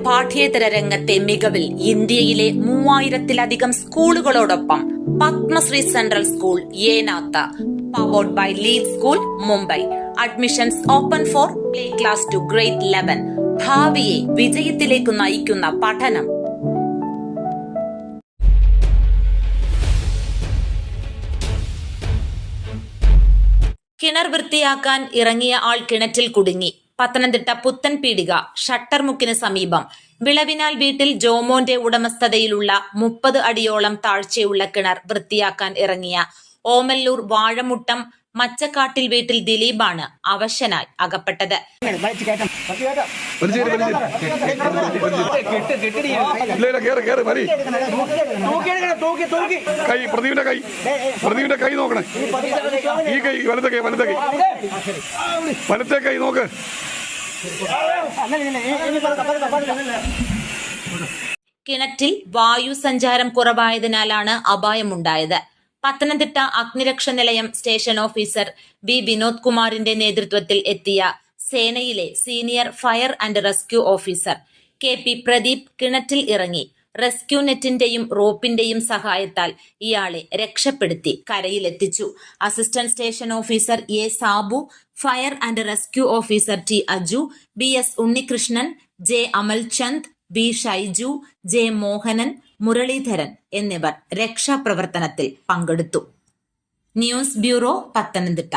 പാഠ്യേതര രംഗത്തെ മികവിൽ ഇന്ത്യയിലെ 3000-ലധികം സ്കൂളുകളോടൊപ്പം പത്മശ്രീ സെൻട്രൽ സ്കൂൾ ഏനാത്ത powered by lead school Mumbai. Admissions open for play class to grade 11. ഭാവിയെ വിജയത്തിലേക്ക് നയിക്കുന്ന പഠനം. കിണർ വൃത്തിയാക്കാൻ ഇറങ്ങിയ ആൾ കിണറ്റിൽ കുടുങ്ങി. പത്തനംതിട്ട പുത്തൻപീടിക ഷട്ടർമുക്കിന് സമീപം വിളവിനാൽ വീട്ടിൽ ജോമോന്റെ ഉടമസ്ഥതയിലുള്ള 30 അടിയോളം താഴ്ചയുള്ള കിണർ വൃത്തിയാക്കാൻ ഇറങ്ങിയ ഓമല്ലൂർ വാഴമുട്ടം മച്ചക്കാട്ടിൽ വീട്ടിൽ ദിലീപാണ് അവശനായി അകപ്പെട്ടത്. കിണറ്റിൽ വായു സഞ്ചാരം കുറവായതിനാലാണ് അപായമുണ്ടായത്. പത്തനംതിട്ട അഗ്നിരക്ഷ നിലയം സ്റ്റേഷൻ ഓഫീസർ വി വിനോദ് കുമാറിന്റെ നേതൃത്വത്തിൽ എത്തിയ സേനയിലെ senior fire and rescue officer K P Pradeep കിണറ്റിൽ ഇറങ്ങി റെസ്ക്യൂ നെറ്റിന്റെയും റോപ്പിന്റെയും സഹായത്താൽ ഇയാളെ രക്ഷപ്പെടുത്തി കരയിലെത്തിച്ചു. Assistant station officer A Sabu, fire and rescue officer T Aju, B S Unnikrishnan, J Amalchand, B Shaiju, J Mohanan, Muralidharan എന്നിവർ രക്ഷാപ്രവർത്തനത്തിൽ പങ്കെടുത്തു. News bureau, Pathanamthitta.